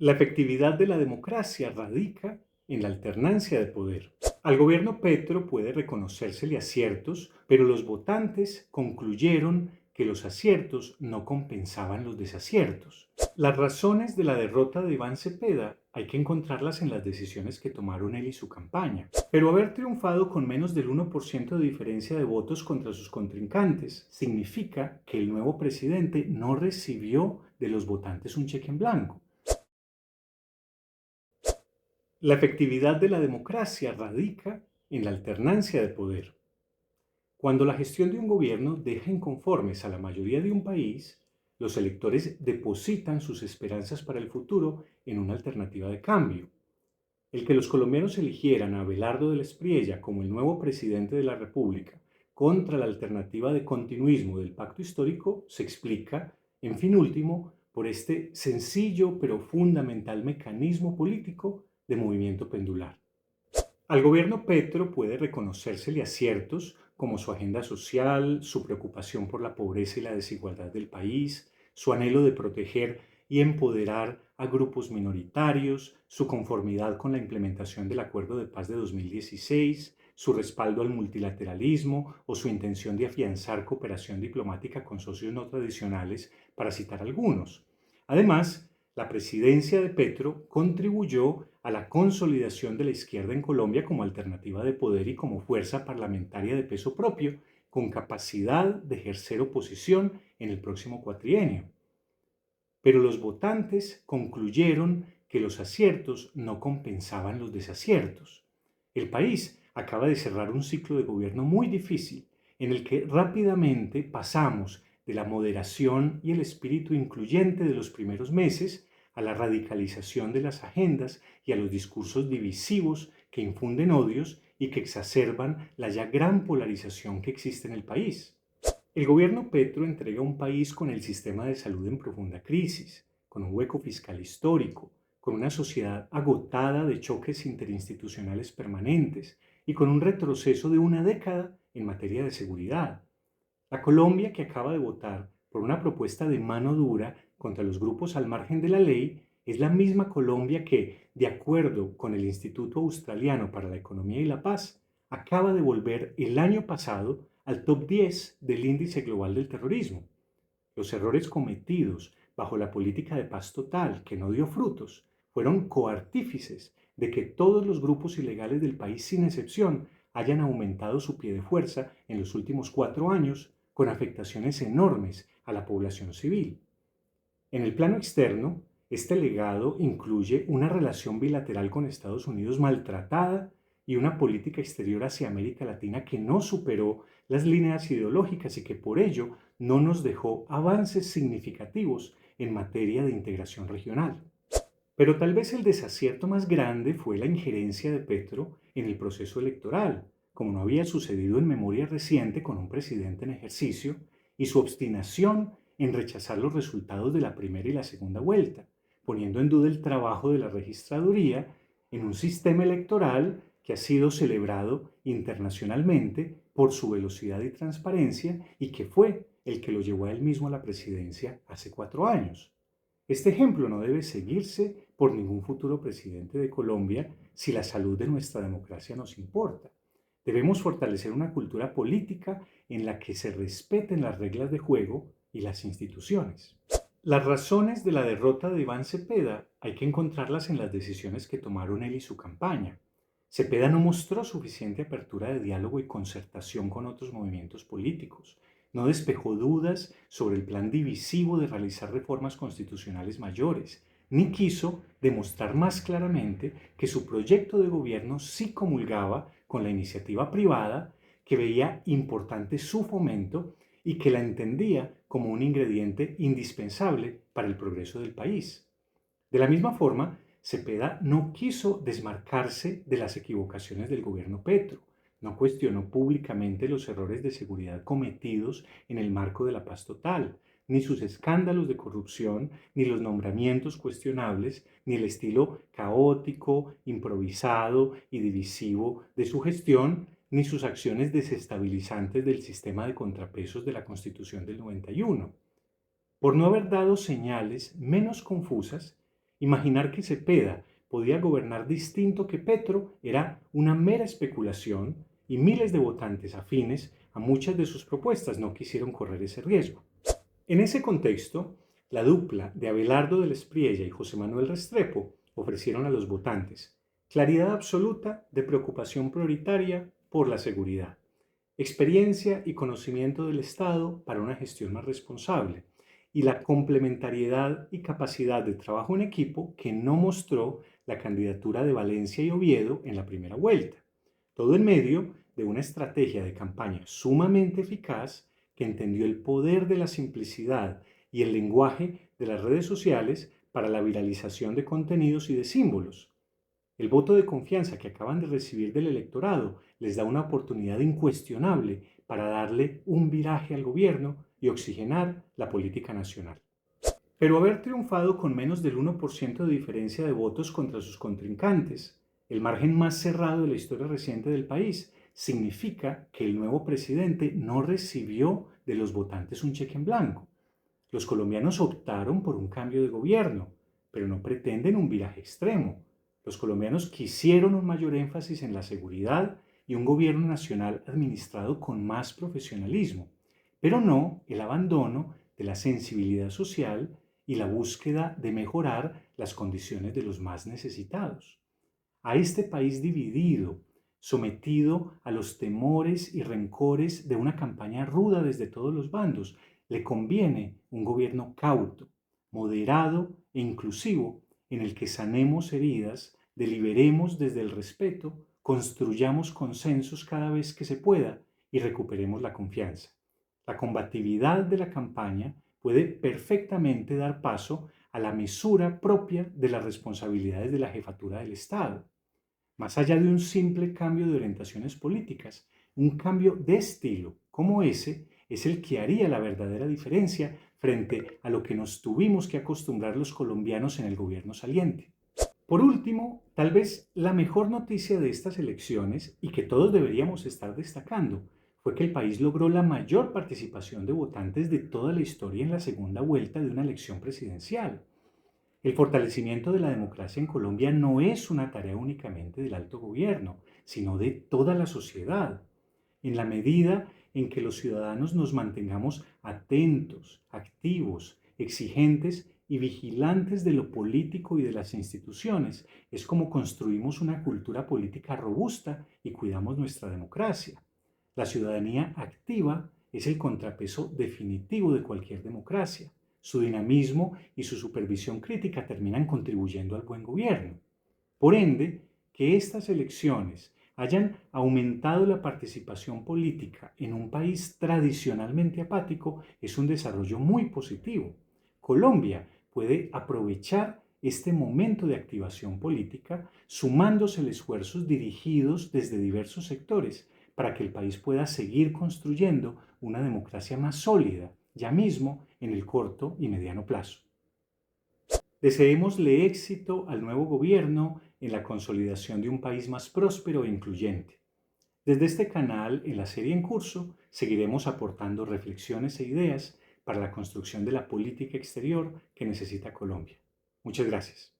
La efectividad de la democracia radica en la alternancia de poder. Al gobierno Petro puede reconocérsele aciertos, pero los votantes concluyeron que los aciertos no compensaban los desaciertos. Las razones de la derrota de Iván Cepeda hay que encontrarlas en las decisiones que tomaron él y su campaña. Pero haber triunfado con menos del 1% de diferencia de votos contra sus contrincantes significa que el nuevo presidente no recibió de los votantes un cheque en blanco. La efectividad de la democracia radica en la alternancia de poder. Cuando la gestión de un gobierno deja inconformes a la mayoría de un país, los electores depositan sus esperanzas para el futuro en una alternativa de cambio. El que los colombianos eligieran a Abelardo de la Espriella como el nuevo presidente de la República contra la alternativa de continuismo del pacto histórico se explica, en fin último, por este sencillo pero fundamental mecanismo político de movimiento pendular. Al gobierno Petro puede reconocérsele aciertos como su agenda social, su preocupación por la pobreza y la desigualdad del país, su anhelo de proteger y empoderar a grupos minoritarios, su conformidad con la implementación del Acuerdo de Paz de 2016, su respaldo al multilateralismo o su intención de afianzar cooperación diplomática con socios no tradicionales, para citar algunos. Además, la presidencia de Petro contribuyó a la consolidación de la izquierda en Colombia como alternativa de poder y como fuerza parlamentaria de peso propio, con capacidad de ejercer oposición en el próximo cuatrienio. Pero los votantes concluyeron que los aciertos no compensaban los desaciertos. El país acaba de cerrar un ciclo de gobierno muy difícil, en el que rápidamente pasamos de la moderación y el espíritu incluyente de los primeros meses a la radicalización de las agendas y a los discursos divisivos que infunden odios y que exacerban la ya gran polarización que existe en el país. El gobierno Petro entrega un país con el sistema de salud en profunda crisis, con un hueco fiscal histórico, con una sociedad agotada de choques interinstitucionales permanentes y con un retroceso de una década en materia de seguridad. La Colombia que acaba de votar por una propuesta de mano dura contra los grupos al margen de la ley es la misma Colombia que, de acuerdo con el Instituto Australiano para la Economía y la Paz, acaba de volver el año pasado al top 10 del índice global del terrorismo. Los errores cometidos bajo la política de paz total, que no dio frutos, fueron coartífices de que todos los grupos ilegales del país, sin excepción, hayan aumentado su pie de fuerza en los últimos 4 años, con afectaciones enormes a la población civil. En el plano externo, este legado incluye una relación bilateral con Estados Unidos maltratada y una política exterior hacia América Latina que no superó las líneas ideológicas y que por ello no nos dejó avances significativos en materia de integración regional. Pero tal vez el desacierto más grande fue la injerencia de Petro en el proceso electoral, como no había sucedido en memoria reciente con un presidente en ejercicio, y su obstinación en rechazar los resultados de la primera y la segunda vuelta, poniendo en duda el trabajo de la registraduría en un sistema electoral que ha sido celebrado internacionalmente por su velocidad y transparencia y que fue el que lo llevó a él mismo a la presidencia hace 4 años. Este ejemplo no debe seguirse por ningún futuro presidente de Colombia si la salud de nuestra democracia nos importa. Debemos fortalecer una cultura política en la que se respeten las reglas de juego y las instituciones. Las razones de la derrota de Iván Cepeda hay que encontrarlas en las decisiones que tomaron él y su campaña. Cepeda no mostró suficiente apertura de diálogo y concertación con otros movimientos políticos. No despejó dudas sobre el plan divisivo de realizar reformas constitucionales mayores, ni quiso demostrar más claramente que su proyecto de gobierno sí comulgaba con la iniciativa privada, que veía importante su fomento y que la entendía como un ingrediente indispensable para el progreso del país. De la misma forma, Cepeda no quiso desmarcarse de las equivocaciones del gobierno Petro, no cuestionó públicamente los errores de seguridad cometidos en el marco de la paz total, ni sus escándalos de corrupción, ni los nombramientos cuestionables, ni el estilo caótico, improvisado y divisivo de su gestión, ni sus acciones desestabilizantes del sistema de contrapesos de la Constitución del 91. Por no haber dado señales menos confusas, Imaginar que Cepeda podía gobernar distinto que Petro era una mera especulación y miles de votantes afines a muchas de sus propuestas no quisieron correr ese riesgo. En ese contexto, la dupla de Abelardo del Espriella y José Manuel Restrepo ofrecieron a los votantes claridad absoluta de preocupación prioritaria por la seguridad, experiencia y conocimiento del Estado para una gestión más responsable y la complementariedad y capacidad de trabajo en equipo que no mostró la candidatura de Valencia y Oviedo en la primera vuelta. Todo en medio de una estrategia de campaña sumamente eficaz que entendió el poder de la simplicidad y el lenguaje de las redes sociales para la viralización de contenidos y de símbolos. El voto de confianza que acaban de recibir del electorado les da una oportunidad incuestionable para darle un viraje al gobierno y oxigenar la política nacional. Pero haber triunfado con menos del 1% de diferencia de votos contra sus contrincantes, el margen más cerrado de la historia reciente del país, significa que el nuevo presidente no recibió de los votantes un cheque en blanco. Los colombianos optaron por un cambio de gobierno, pero no pretenden un viraje extremo. Los colombianos quisieron un mayor énfasis en la seguridad y un gobierno nacional administrado con más profesionalismo, pero no el abandono de la sensibilidad social y la búsqueda de mejorar las condiciones de los más necesitados. A este país dividido, sometido a los temores y rencores de una campaña ruda desde todos los bandos, le conviene un gobierno cauto, moderado e inclusivo, en el que sanemos heridas, deliberemos desde el respeto, construyamos consensos cada vez que se pueda y recuperemos la confianza. La combatividad de la campaña puede perfectamente dar paso a la mesura propia de las responsabilidades de la jefatura del Estado. Más allá de un simple cambio de orientaciones políticas, un cambio de estilo como ese es el que haría la verdadera diferencia frente a lo que nos tuvimos que acostumbrar los colombianos en el gobierno saliente. Por último, tal vez la mejor noticia de estas elecciones y que todos deberíamos estar destacando fue que el país logró la mayor participación de votantes de toda la historia en la segunda vuelta de una elección presidencial. El fortalecimiento de la democracia en Colombia no es una tarea únicamente del alto gobierno, sino de toda la sociedad. En la medida en que los ciudadanos nos mantengamos atentos, activos, exigentes y vigilantes de lo político y de las instituciones, es como construimos una cultura política robusta y cuidamos nuestra democracia. La ciudadanía activa es el contrapeso definitivo de cualquier democracia. Su dinamismo y su supervisión crítica terminan contribuyendo al buen gobierno. Por ende, que estas elecciones hayan aumentado la participación política en un país tradicionalmente apático es un desarrollo muy positivo. Colombia puede aprovechar este momento de activación política sumándose esfuerzos dirigidos desde diversos sectores para que el país pueda seguir construyendo una democracia más sólida, ya mismo en el corto y mediano plazo. Deseémosle éxito al nuevo gobierno en la consolidación de un país más próspero e incluyente. Desde este canal, en la serie en curso, seguiremos aportando reflexiones e ideas para la construcción de la política exterior que necesita Colombia. Muchas gracias.